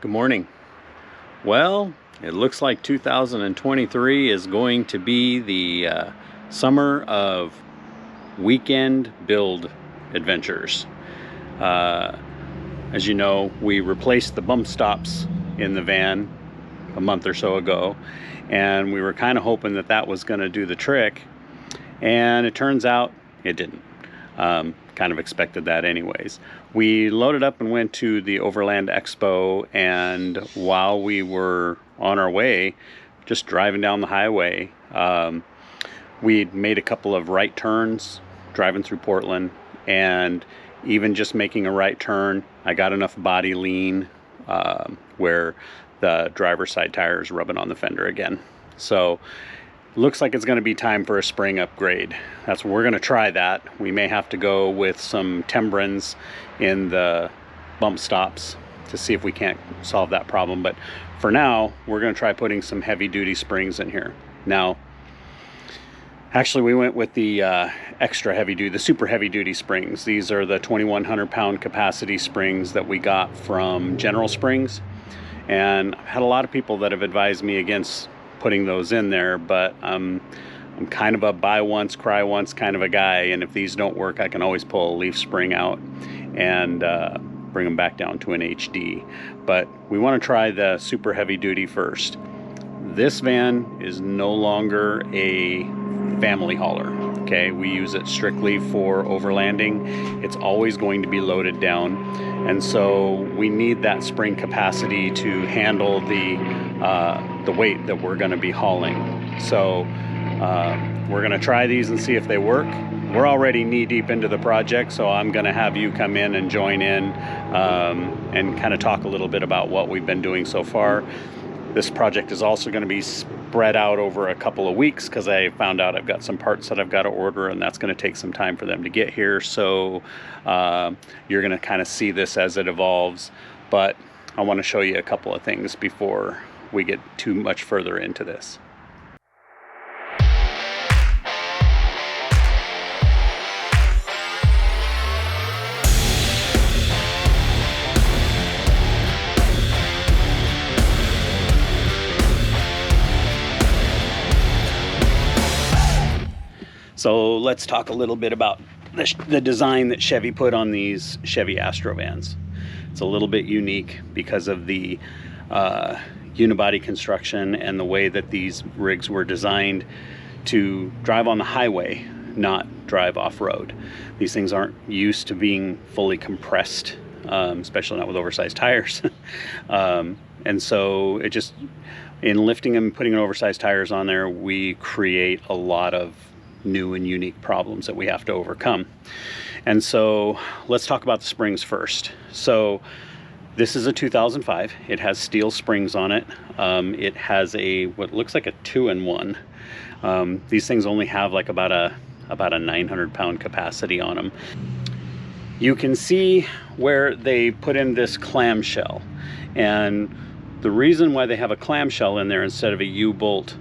Good morning. Well, it looks like 2023 is going to be the summer of weekend build adventures. As you know, we replaced the bump stops in the van a month or so ago, and we were kind of hoping that that was going to do the trick, and it turns out it didn't. Kind of expected that anyways. We loaded up and went to the Overland Expo, and while we were on our way, just driving down the highway, we'd made a couple of right turns driving through Portland, and even just making a right turn, I got enough body lean where the driver's side tire is rubbing on the fender again. So looks like it's going to be time for a spring upgrade. We're going to try that. We may have to go with some Tembrins in the bump stops to see if we can't solve that problem. But for now, we're going to try putting some heavy duty springs in here. Now, actually we went with the extra heavy duty, the super heavy duty springs. These are the 2,100 pound capacity springs that we got from General Springs. And I've had a lot of people that have advised me against putting those in there, but I'm kind of a buy once, cry once kind of a guy, and if these don't work, I can always pull a leaf spring out and bring them back down to an HD. But we want to try the super heavy duty first. This van is no longer a family hauler. Okay, we use it strictly for overlanding. It's always going to be loaded down, and so we need that spring capacity to handle the weight that we're going to be hauling. So we're going to try these and see if they work. We're already knee deep into the project, so I'm going to have you come in and join in and kind of talk a little bit about what we've been doing so far. This project is also going to be spread out over a couple of weeks because I found out I've got some parts that I've got to order, and that's going to take some time for them to get here. So you're going to kind of see this as it evolves, but I want to show you a couple of things before we get too much further into this. So let's talk a little bit about the design that Chevy put on these Chevy Astro vans. It's a little bit unique because of the unibody construction and the way that these rigs were designed to drive on the highway, not drive off-road. These things aren't used to being fully compressed, especially not with oversized tires. And so it just, in lifting them, putting oversized tires on there, we create a lot of new and unique problems that we have to overcome. And so let's talk about the springs first. So this is a 2005. It has steel springs on it. It has what looks like a 2-in-1. These things only have like about a 900 pound capacity on them. You can see where they put in this clamshell, and the reason why they have a clamshell in there instead of a U-bolt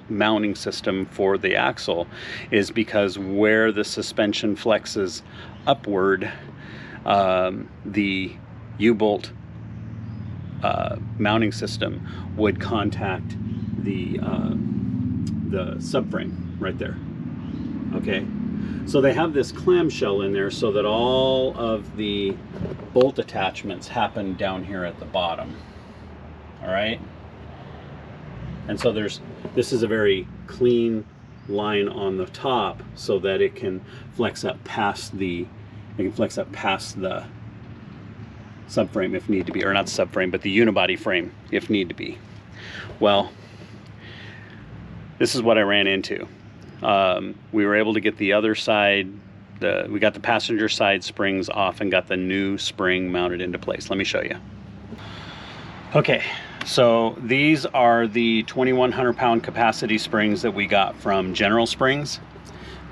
mounting system for the axle is because where the suspension flexes upward, the U-bolt mounting system would contact the subframe right there. Okay, so they have this clamshell in there so that all of the bolt attachments happen down here at the bottom. All right. And so this is a very clean line on the top so that it can flex up past the subframe if need to be, or not the subframe, but the unibody frame if need to be. Well, this is what I ran into. We were able to get the other side, we got the passenger side springs off and got the new spring mounted into place. Let me show you. Okay. So these are the 2,100 pound capacity springs that we got from General Springs.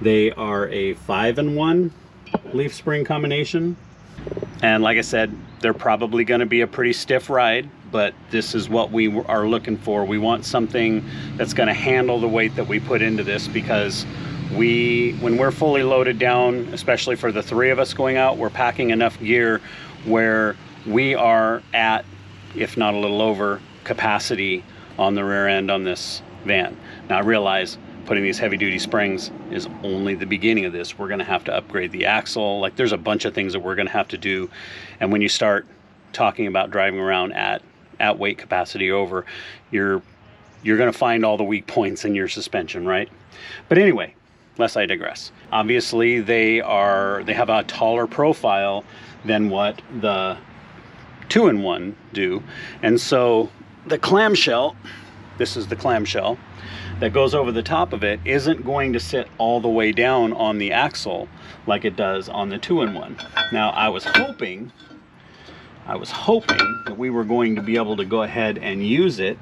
They are a 5-in-1 leaf spring combination. And like I said, they're probably going to be a pretty stiff ride, but this is what we are looking for. We want something that's going to handle the weight that we put into this, because when we're fully loaded down, especially for the three of us going out, we're packing enough gear where we are at, if not a little over, capacity on the rear end on this van. Now I realize putting these heavy duty springs is only the beginning of this. We're gonna have to upgrade the axle. Like, there's a bunch of things that we're gonna have to do. And when you start talking about driving around at weight capacity over, you're gonna find all the weak points in your suspension, right? But anyway, lest I digress. Obviously they have a taller profile than what the 2-in-1 do. And so the clamshell, this is the clamshell that goes over the top of it, isn't going to sit all the way down on the axle like it does on the 2-in-1. Now I was hoping that we were going to be able to go ahead and use it.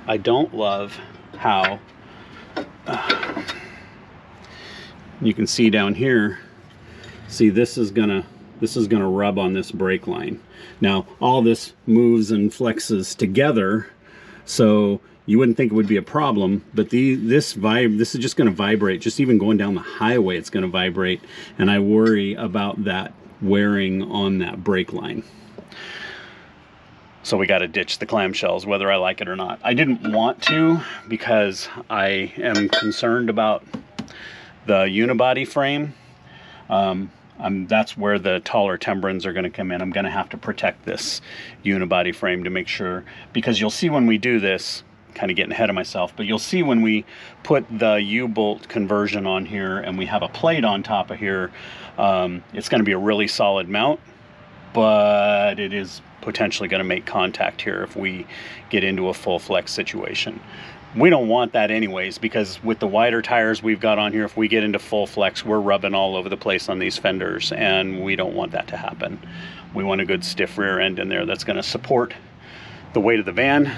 I don't love how you can see down here, see, this is gonna rub on this brake line. Now all this moves and flexes together, so you wouldn't think it would be a problem, but this is just going to vibrate. Just even going down the highway, it's going to vibrate, and I worry about that wearing on that brake line. So we got to ditch the clamshells, whether I like it or not. I didn't want to, because I am concerned about the unibody frame. That's where the taller timbrins are going to come in. I'm going to have to protect this unibody frame to make sure, because you'll see when we do this, kind of getting ahead of myself, but you'll see when we put the U-bolt conversion on here and we have a plate on top of here, it's going to be a really solid mount, but it is potentially going to make contact here if we get into a full flex situation. We don't want that anyways, because with the wider tires we've got on here, if we get into full flex, we're rubbing all over the place on these fenders, and we don't want that to happen. We want a good stiff rear end in there that's going to support the weight of the van.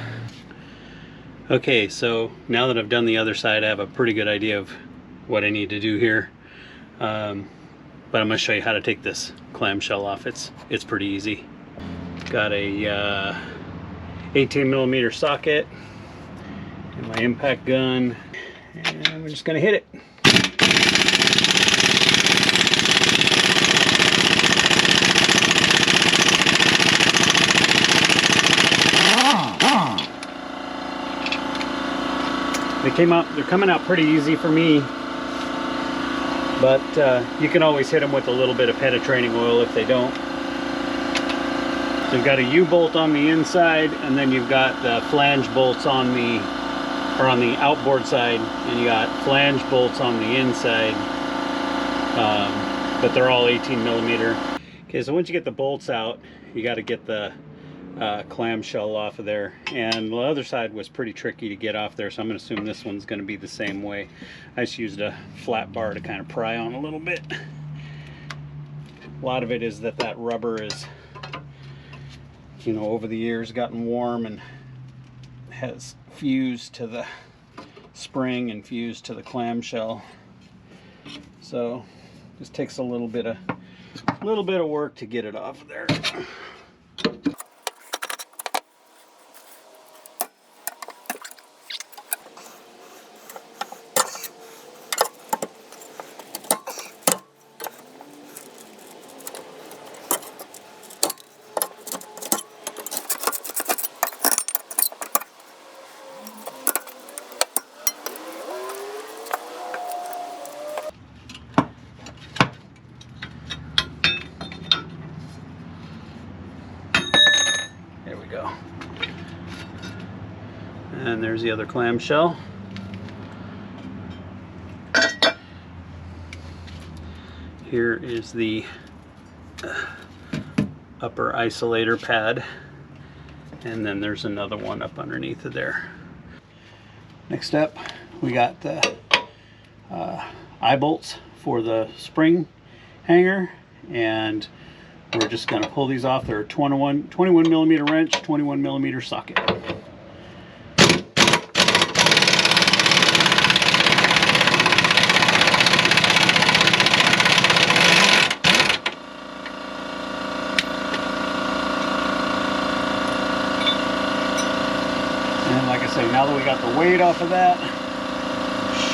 Okay, so now that I've done the other side, I have a pretty good idea of what I need to do here. But I'm going to show you how to take this clamshell off. It's pretty easy. Got a 18mm socket and my impact gun, and we're just going to hit it. They're coming out pretty easy for me, but you can always hit them with a little bit of penetrating oil if they don't. So you've got a U-bolt on the inside, and then you've got the flange bolts on the outboard side, and you got flange bolts on the inside, but they're all 18mm. Okay, so once you get the bolts out, you got to get the clamshell off of there, and the other side was pretty tricky to get off there, so I'm going to assume this one's going to be the same way. I just used a flat bar to kind of pry on a little bit. A lot of it is that rubber is, you know, over the years gotten warm and has fused to the spring and fused to the clamshell, so just takes a little bit of work to get it off of there. There we go. And there's the other clamshell. Here is the upper isolator pad, and then there's another one up underneath of there. Next up, we got the eye bolts for the spring hanger, and we're just going to pull these off. They're a 21mm wrench, 21mm socket. And like I say, now that we got the weight off of that,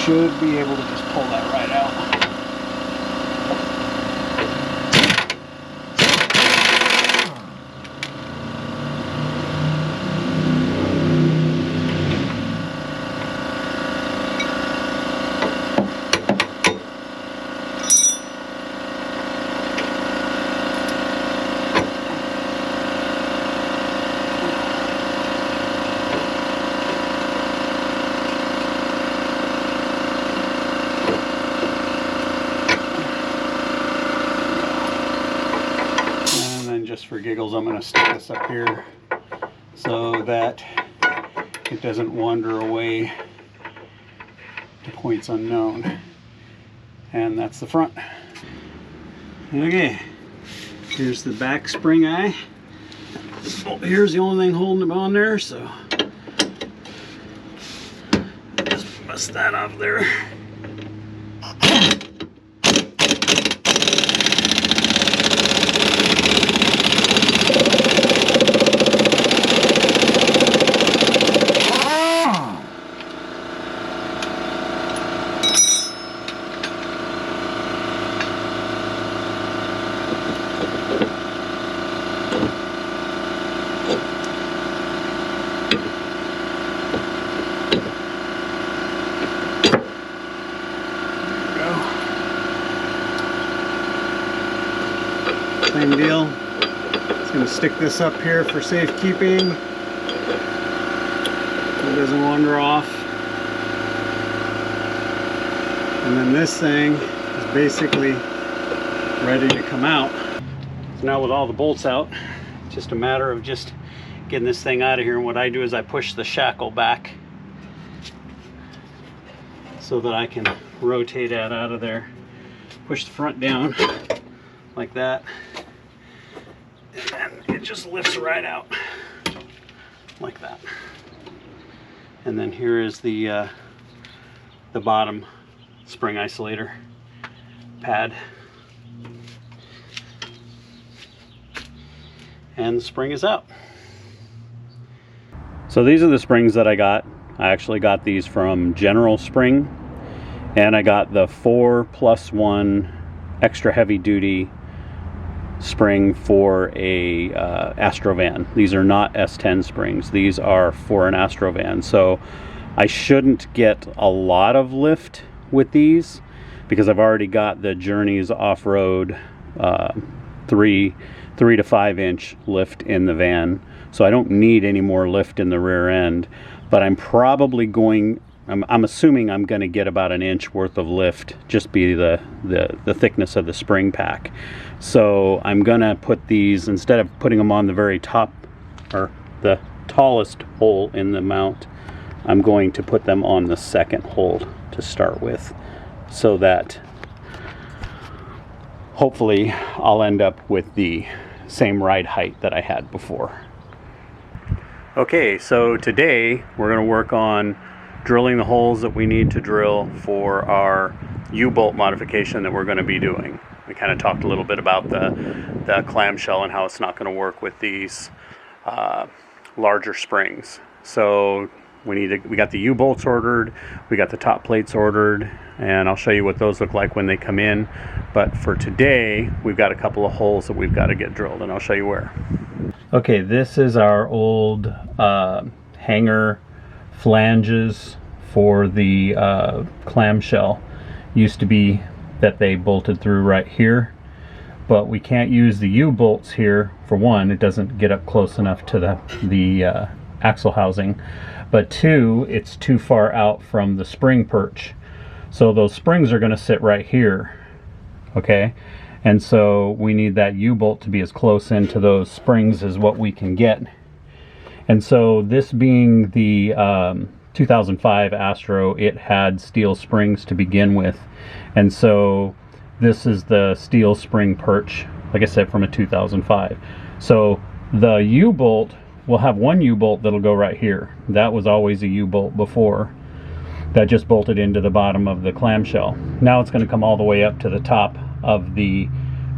should be able to just pull that right out. just for giggles, I'm going to stick this up here so that it doesn't wander away to points unknown. And that's the front. Okay, here's the back spring eye. Oh, here's the only thing holding it on there, so just bust that off there. Same deal. Just going to stick this up here for safekeeping so it doesn't wander off. And then this thing is basically ready to come out. So now with all the bolts out, it's just a matter of just getting this thing out of here. And what I do is I push the shackle back so that I can rotate that out of there. Push the front down like that. And it just lifts right out like that. And then here is the bottom spring isolator pad. And the spring is out. So these are the springs that I got. I actually got these from General Spring, and I got the 4+1 extra heavy duty spring for a Astro van. These are not S10 springs. These are for an Astro van. So I shouldn't get a lot of lift with these because I've already got the Journeys off-road 3 to 5 inch lift in the van. So I don't need any more lift in the rear end, but I'm probably going, I'm assuming I'm going to get about an inch worth of lift, just be the thickness of the spring pack. So I'm going to put these, instead of putting them on the very top or the tallest hole in the mount, I'm going to put them on the second hole to start with, so that hopefully I'll end up with the same ride height that I had before. Okay, so today we're going to work on drilling the holes that we need to drill for our U-bolt modification that we're going to be doing. We kind of talked a little bit about the clamshell and how it's not going to work with these larger springs. So we got the U-bolts ordered, we got the top plates ordered, and I'll show you what those look like when they come in. But for today, we've got a couple of holes that we've got to get drilled, and I'll show you where. Okay, this is our old hanger flanges for the clamshell. Used to be that they bolted through right here, but we can't use the U-bolts here. For one, it doesn't get up close enough to the axle housing, but two, it's too far out from the spring perch. So those springs are going to sit right here, okay? And so we need that U-bolt to be as close into those springs as what we can get. And so this being the 2005 Astro, it had steel springs to begin with. And so this is the steel spring perch, like I said, from a 2005. So the U-bolt, we'll have one U-bolt that'll go right here. That was always a U-bolt before. That just bolted into the bottom of the clamshell. Now it's going to come all the way up to the top of the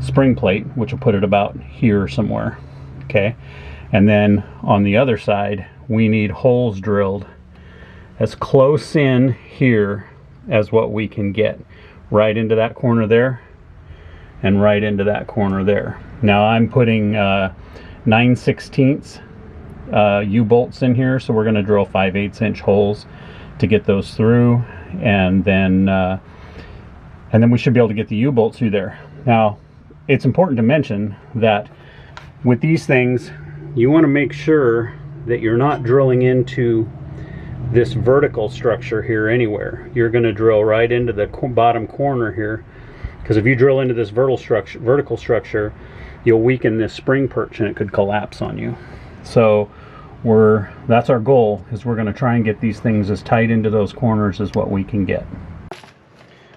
spring plate, which will put it about here somewhere. Okay, and then on the other side, we need holes drilled as close in here as what we can get, right into that corner there and right into that corner there. Now I'm putting 9/16 U-bolts in here, so we're going to drill 5/8 inch holes to get those through, and then we should be able to get the U-bolts through there. Now it's important to mention that with these things, you want to make sure that you're not drilling into this vertical structure here anywhere. You're going to drill right into the bottom corner here, because if you drill into this vertical structure, you'll weaken this spring perch and it could collapse on you. So that's our goal, is we're going to try and get these things as tight into those corners as what we can get.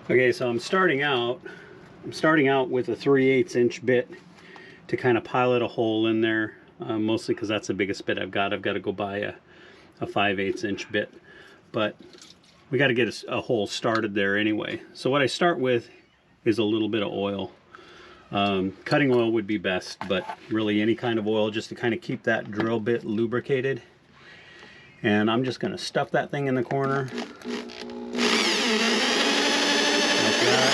Okay, so I'm starting out with a 3/8 inch bit to kind of pilot a hole in there, mostly because that's the biggest bit I've got. I've got to go buy a 5/8 inch bit, but we got to get a hole started there anyway. So what I start with is a little bit of oil. Cutting oil would be best, but really any kind of oil just to kind of keep that drill bit lubricated. And I'm just going to stuff that thing in the corner like that.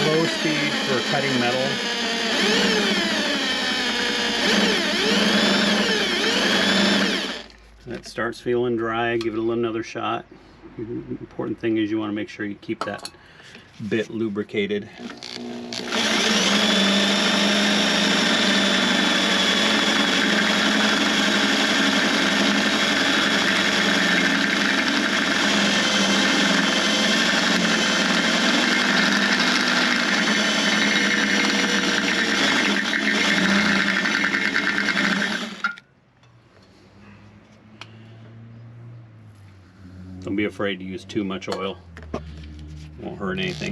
Slow speed for cutting metal. That starts feeling dry, give it another shot. Important thing is you want to make sure you keep that bit lubricated. Don't be afraid to use too much oil. Won't hurt anything.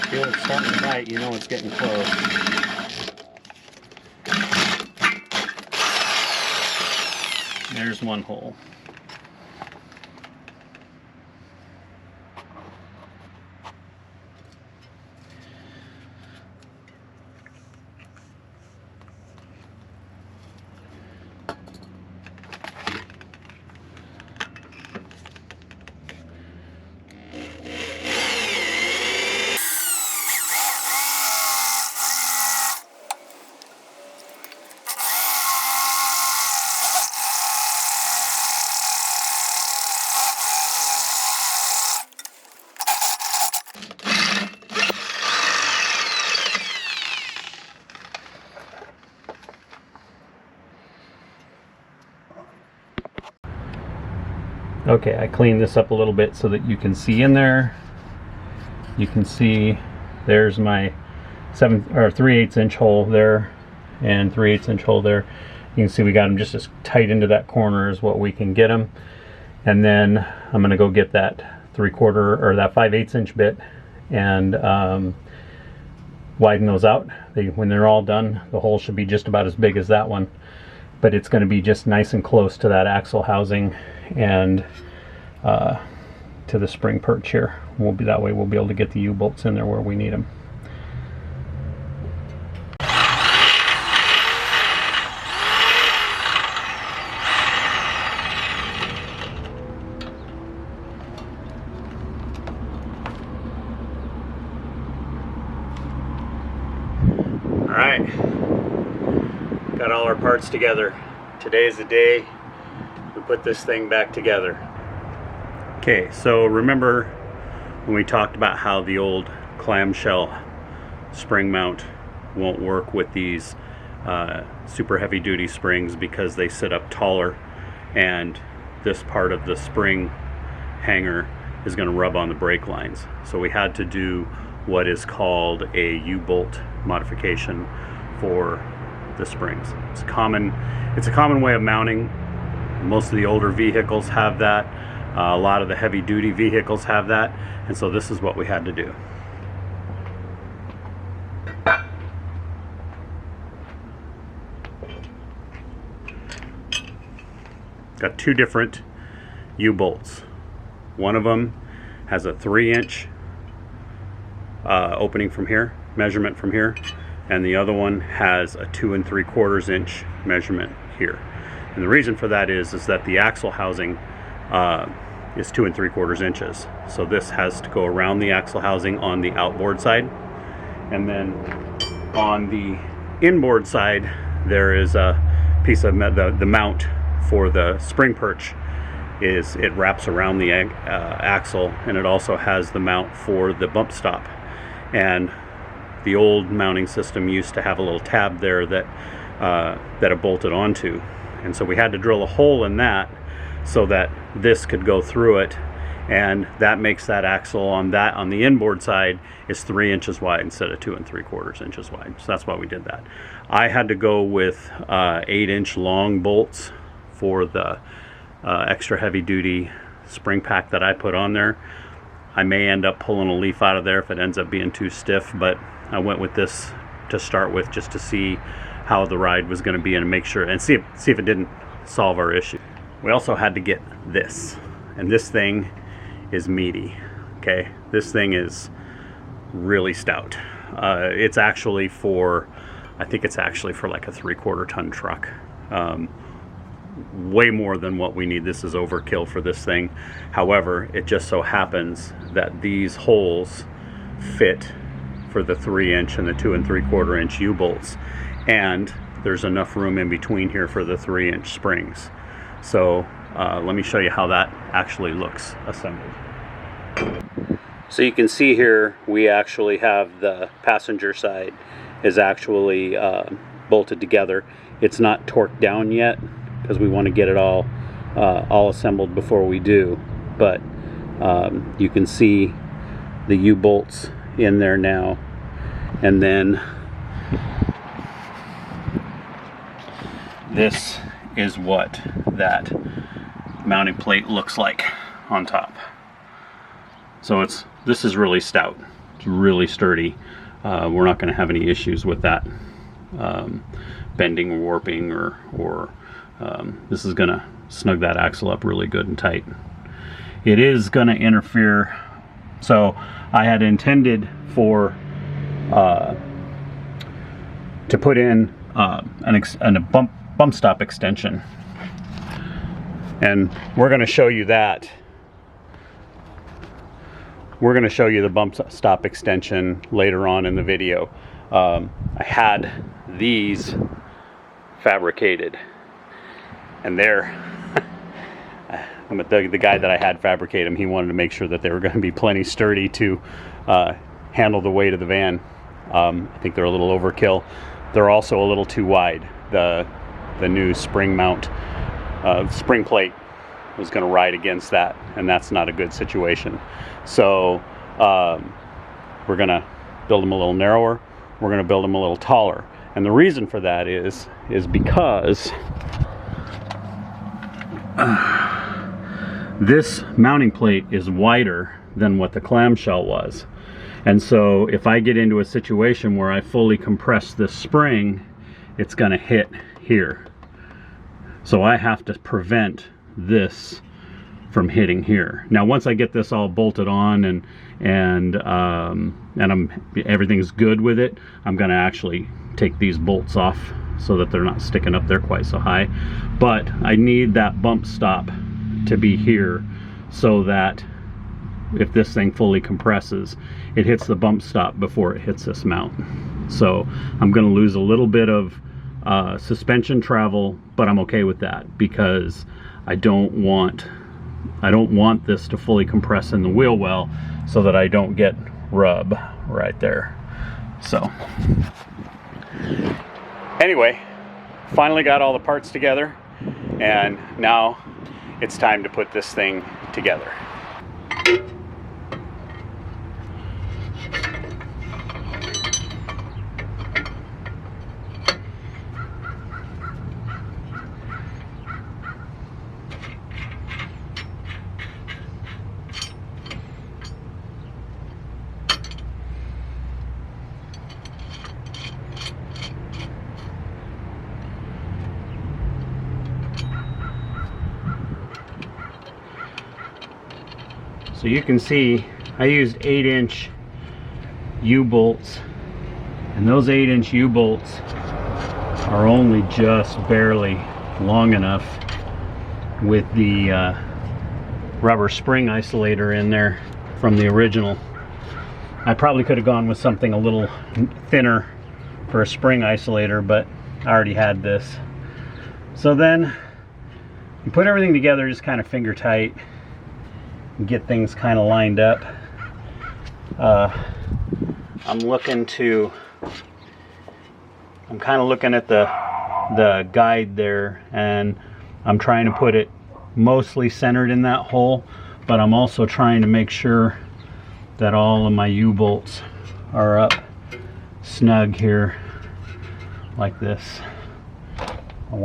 Feel it starting to bite, you know it's getting close. There's one hole. Okay, I cleaned this up a little bit so that you can see in there. You can see there's my 3/8 inch hole there and 3/8 inch hole there. You can see we got them just as tight into that corner as what we can get them. And then I'm going to go get that 3/4 or that 5/8 inch bit and widen those out. When they're all done, the hole should be just about as big as that one, but it's going to be just nice and close to that axle housing and to the spring perch here. That way we'll be able to get the U-bolts in there where we need them. Alright, got all our parts together. Today's the day we put this thing back together. Okay, so remember when we talked about how the old clamshell spring mount won't work with these super heavy duty springs because they sit up taller and this part of the spring hanger is going to rub on the brake lines. So we had to do what is called a U-bolt modification for the springs. It's a common way of mounting. Most of the older vehicles have that. A lot of the heavy duty vehicles have that, and so this is what we had to do. Got two different U-bolts. One of them has a 3-inch opening from here, measurement from here, and the other one has a 2 3/4 inch measurement here. And the reason for that is that the axle housing is 2 3/4 inches. So this has to go around the axle housing on the outboard side, and then on the inboard side there is a piece of the mount for the spring perch is it wraps around the axle, and it also has the mount for the bump stop. And the old mounting system used to have a little tab there that it bolted onto, and so we had to drill a hole in that so that this could go through it, and that makes that axle on the inboard side is 3 inches wide instead of 2 3/4 inches wide. So that's why we did that. I had to go with 8-inch long bolts for the extra heavy duty spring pack that I put on there. I may end up pulling a leaf out of there if it ends up being too stiff, but I went with this to start with just to see how the ride was going to be and make sure and see if it didn't solve our issue. We also had to get this, and this thing is meaty. Okay, this thing is really stout. It's actually for, I think it's actually for like a 3/4 ton truck. Way more than what we need. This is overkill for this thing. However, it just so happens that these holes fit for the 3-inch and the 2 3/4 inch U-bolts, and there's enough room in between here for the 3-inch springs. So let me show you how that actually looks assembled. So you can see here we actually have the passenger side is actually bolted together. It's not torqued down yet because we want to get it all assembled before we do, but you can see the U-bolts in there now, and then this is what that mounting plate looks like on top. So this is really stout. It's really sturdy. We're not going to have any issues with that bending or warping, or this is going to snug that axle up really good and tight. It is going to interfere. So I had intended for to put in a bump stop extension, and we're going to show you that. We're going to show you the bump stop extension later on in the video. I had these fabricated, and they're the guy that I had fabricate them, he wanted to make sure that they were going to be plenty sturdy to handle the weight of the van. I think they're a little overkill. They're also a little too wide. The new spring mount spring plate was going to ride against that, and that's not a good situation. So we're going to build them a little narrower. We're going to build them a little taller, and the reason for that is because this mounting plate is wider than what the clamshell was, and so if I get into a situation where I fully compress this spring, it's going to hit here. So I have to prevent this from hitting here. Now once I get this all bolted on and everything's good with it, I'm going to actually take these bolts off so that they're not sticking up there quite so high. But I need that bump stop to be here so that if this thing fully compresses, it hits the bump stop before it hits this mount. So I'm going to lose a little bit of suspension travel, but I'm okay with that because I don't want this to fully compress in the wheel well so that I don't get rub right there. So anyway, finally got all the parts together, and now it's time to put this thing together. So you can see I used 8-inch U-bolts, and those 8-inch U-bolts are only just barely long enough with the rubber spring isolator in there from the original. I probably could have gone with something a little thinner for a spring isolator, but I already had this. So then You put everything together just kind of finger tight and get things kind of lined up. I'm kind of looking at the guide there, and I'm trying to put it mostly centered in that hole, but I'm also trying to make sure that all of my U-bolts are up snug here like this. I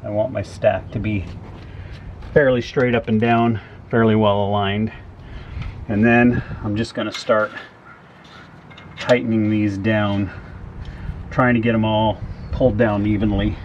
want my stack to be fairly straight up and down, fairly well aligned. And then I'm just going to start tightening these down, trying to get them all pulled down evenly.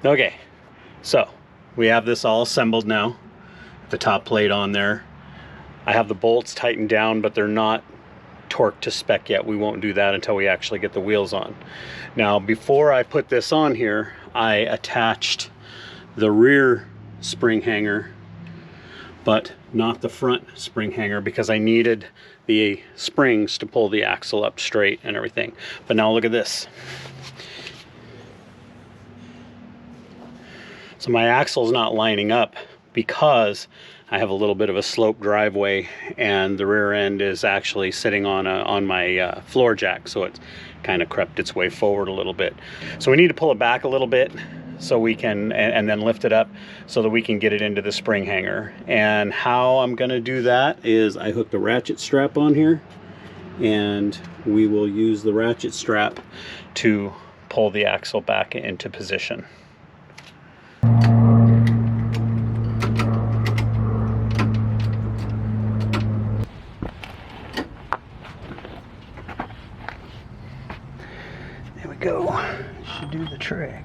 Okay, so we have this all assembled now, the top plate on there. I have the bolts tightened down, but they're not torqued to spec yet. We won't do that until we actually get the wheels on. Now, before I put this on here, I attached the rear spring hanger, but not the front spring hanger, because I needed the springs to pull the axle up straight and everything. But now look at this. So my axle's not lining up because I have a little bit of a slope driveway, and the rear end is actually sitting on my floor jack, so it's kind of crept its way forward a little bit. So we need to pull it back a little bit so we can, and then lift it up so that we can get it into the spring hanger. And how I'm going to do that is I hook the ratchet strap on here, and we will use the ratchet strap to pull the axle back into position. There we go. Should do the trick.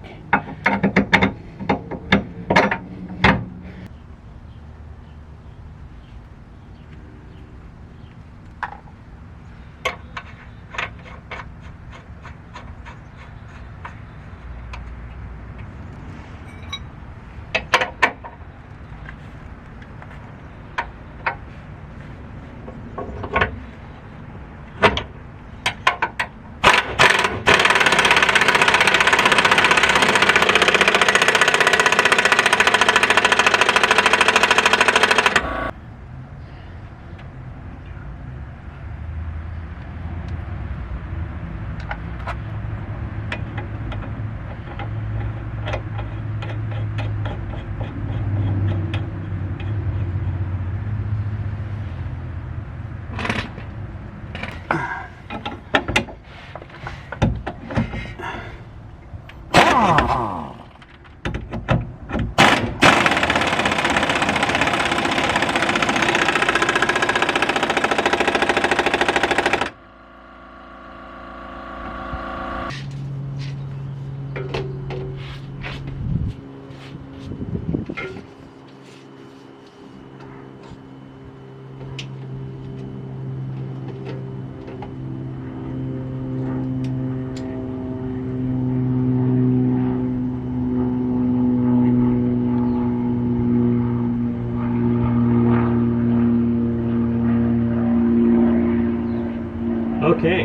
Okay,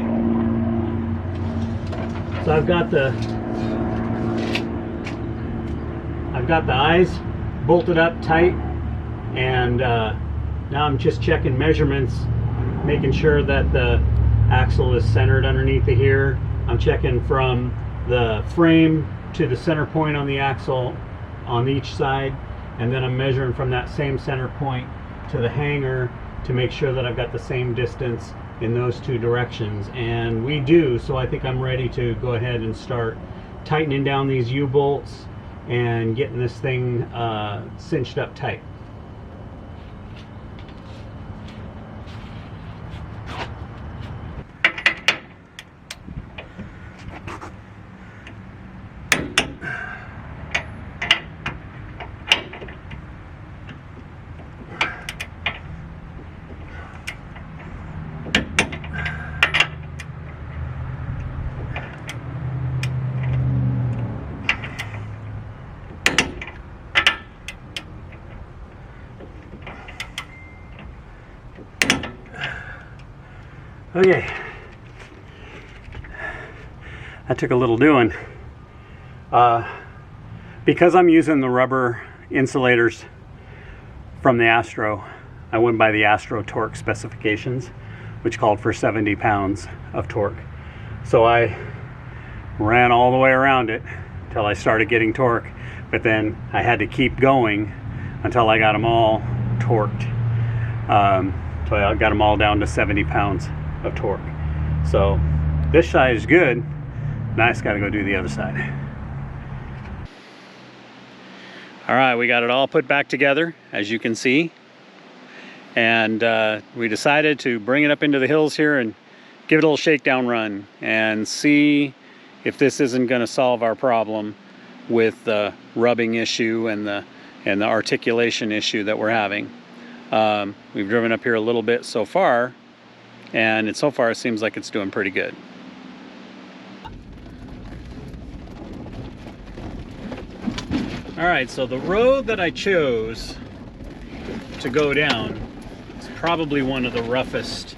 so I've got the eyes bolted up tight, and now I'm just checking measurements, making sure that the axle is centered underneath of here. I'm checking from the frame to the center point on the axle on each side, and then I'm measuring from that same center point to the hanger to make sure that I've got the same distance in those two directions, and we do. So I think I'm ready to go ahead and start tightening down these U-bolts and getting this thing cinched up tight. Okay, that took a little doing. Because I'm using the rubber insulators from the Astro, I went by the Astro torque specifications, which called for 70 pounds of torque. So I ran all the way around it until I started getting torque, but then I had to keep going until I got them all torqued. So I got them all down to 70 pounds of torque. So this side is good. Now I just got to go do the other side. All right, we got it all put back together, as you can see, and we decided to bring it up into the hills here and give it a little shakedown run and see if this isn't going to solve our problem with the rubbing issue and the articulation issue that we're having. We've driven up here a little bit so far, and so far it seems like it's doing pretty good. All right, so the road that I chose to go down is probably one of the roughest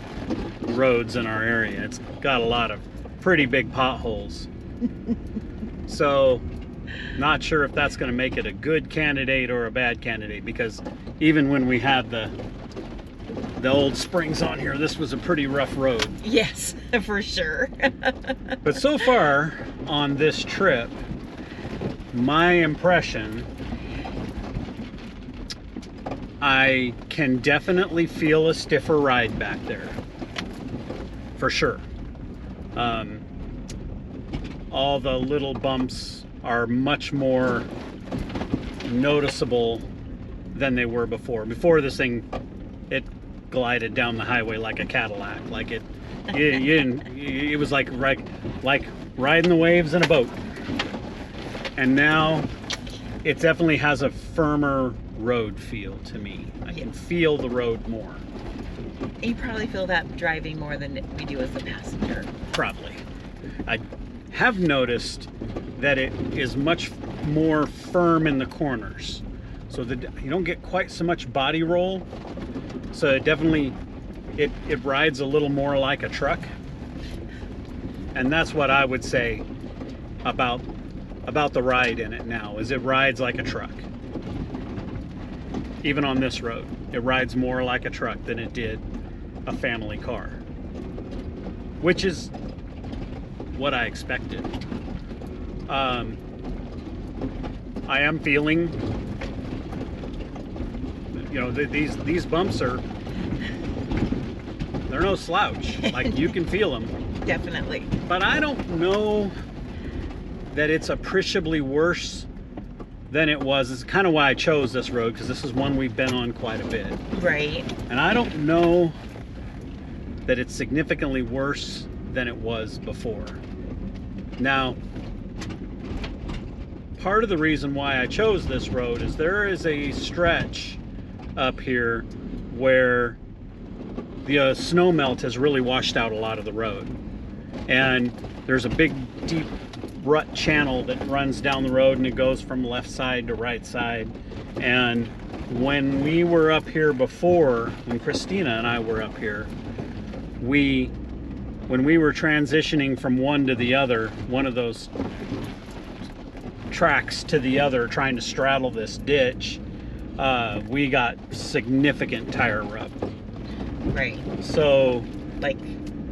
roads in our area. It's got a lot of pretty big potholes. So not sure if that's going to make it a good candidate or a bad candidate, because even when we had the old springs on here, this was a pretty rough road. Yes, for sure. But so far on this trip, my impression, I can definitely feel a stiffer ride back there, for sure. All the little bumps are much more noticeable than they were before. Before, this thing, it glided down the highway like a Cadillac. Like it was like riding the waves in a boat. And now it definitely has a firmer road feel to me. I can feel the road more. You probably feel that driving more than we do as a passenger. Probably. I have noticed that it is much more firm in the corners, so that you don't get quite so much body roll. So it definitely, it rides a little more like a truck. And that's what I would say about the ride in it now, is it rides like a truck. Even on this road, it rides more like a truck than it did a family car, which is what I expected. I am feeling, you know, these bumps they're no slouch. Like, you can feel them. Definitely. But I don't know that it's appreciably worse than it was. It's kind of why I chose this road, because this is one we've been on quite a bit. Right. And I don't know that it's significantly worse than it was before. Now, part of the reason why I chose this road is there is a stretch up here where the snow melt has really washed out a lot of the road. And there's a big, deep rut channel that runs down the road, and it goes from left side to right side. And when we were up here before, when Christina and I were up here, when we were transitioning from one to the other, one of those tracks to the other, trying to straddle this ditch, we got significant tire rub. Right. So, like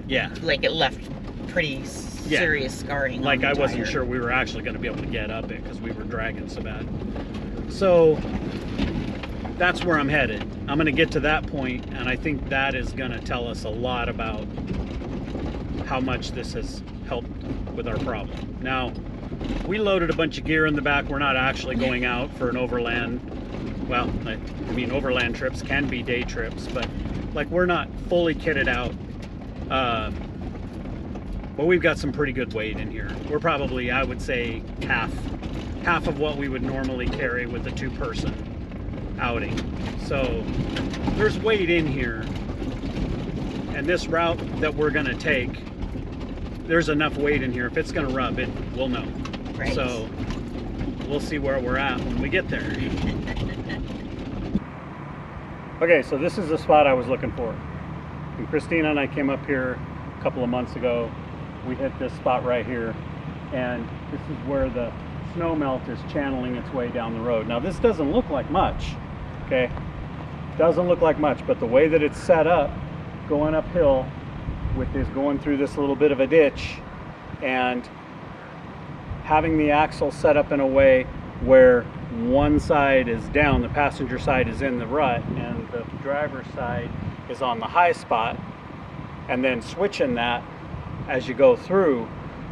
it left pretty serious scarring. Like, I wasn't sure we were actually going to be able to get up it because we were dragging so bad. So that's where I'm headed. I'm going to get to that point, and I think that is going to tell us a lot about how much this has helped with our problem. Now, we loaded a bunch of gear in the back. We're not actually going out for an overland. Well, I mean, overland trips can be day trips, but like we're not fully kitted out. But we've got some pretty good weight in here. We're probably, I would say, half of what we would normally carry with a two-person outing. So there's weight in here. And this route that we're gonna take, there's enough weight in here. If it's gonna rub, we'll know. Right. So we'll see where we're at when we get there. Okay, so this is the spot I was looking for. And Christina and I came up here a couple of months ago. We hit this spot right here, and this is where the snow melt is channeling its way down the road. Now this doesn't look like much, okay? Doesn't look like much, but the way that it's set up, going uphill with this, going through this little bit of a ditch, and having the axle set up in a way where one side is down, the passenger side is in the rut, and the driver's side is on the high spot, and then switching that as you go through,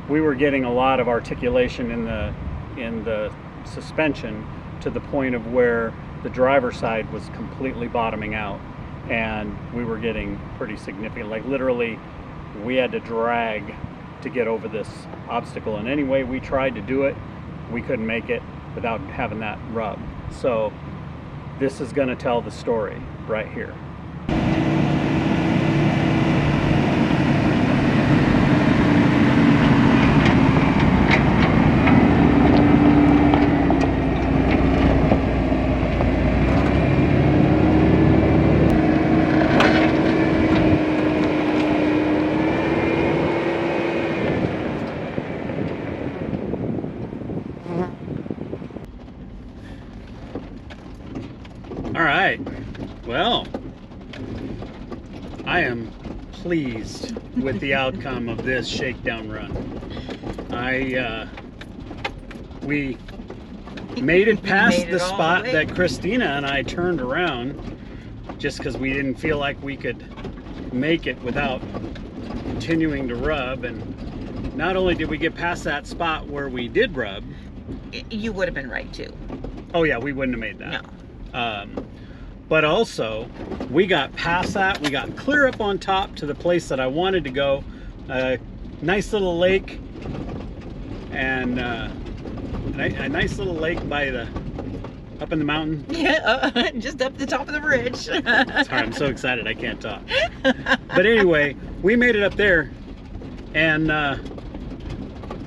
we were getting a lot of articulation in the suspension to the point of where the driver's side was completely bottoming out, and we were getting pretty significant, like literally we had to drag to get over this obstacle, and any way we tried to do it, we couldn't make it without having that rub. So this is going to tell the story right here. All right, well, I am pleased with the outcome of this shakedown run. We made it past the spot that Christina and I turned around just because we didn't feel like we could make it without continuing to rub. And not only did we get past that spot where we did rub, you would have been right too. Oh yeah, we wouldn't have made that. No. But also, we got past that. We got clear up on top to the place that I wanted to go. Nice little lake, and a nice little lake by up in the mountain. Yeah, just up the top of the ridge. Sorry, I'm so excited I can't talk. But anyway, we made it up there, and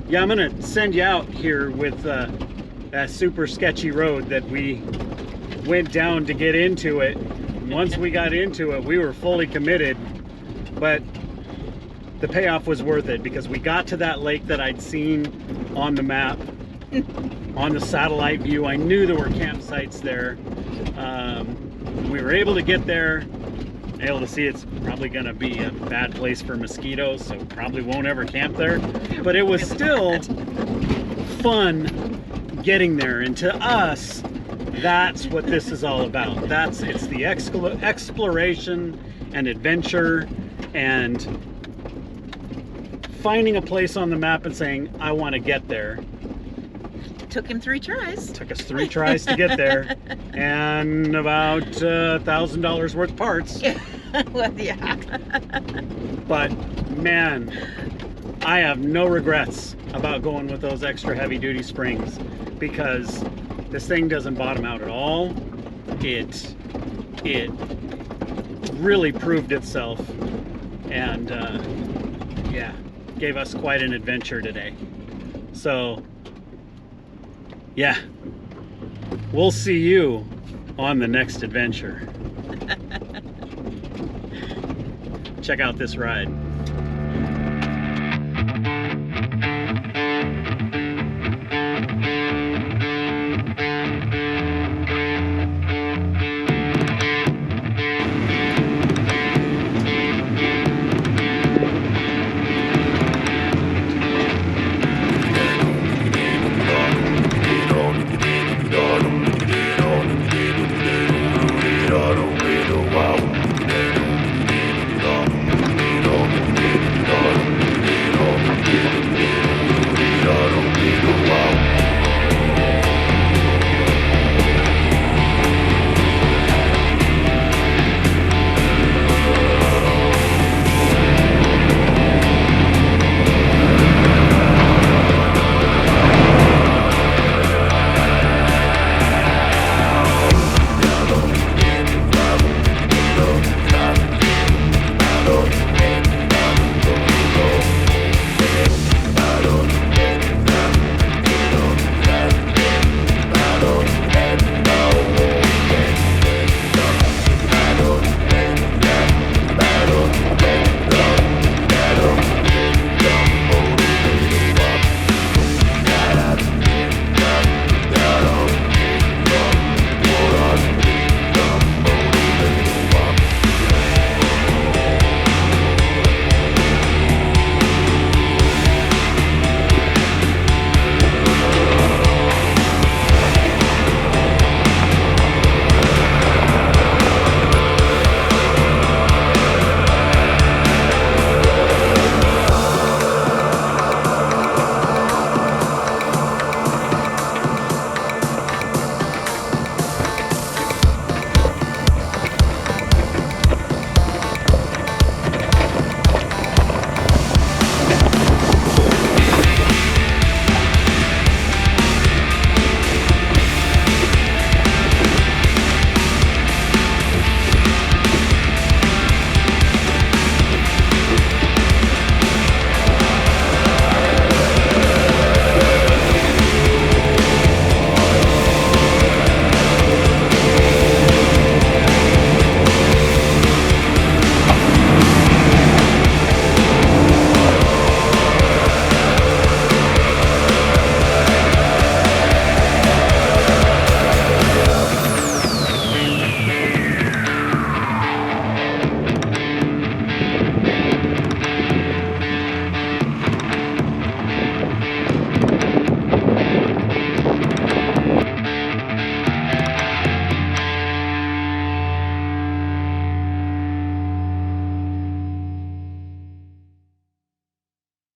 yeah, I'm gonna send you out here with that super sketchy road that we went down to get into it. Once we got into it, we were fully committed, but the payoff was worth it because we got to that lake that I'd seen on the map, on the satellite view. I knew there were campsites there. We were able to get there, able to see it's probably going to be a bad place for mosquitoes, so probably won't ever camp there, but it was still fun getting there. And to us, that's what this is all about. It's the exploration and adventure and finding a place on the map and saying, I want to get there. Took him 3 tries. Took us 3 tries to get there, and about $1,000 worth of parts. Well, yeah. But man, I have no regrets about going with those extra heavy duty springs, because this thing doesn't bottom out at all. It really proved itself, and yeah, gave us quite an adventure today. So yeah, we'll see you on the next adventure. Check out this ride.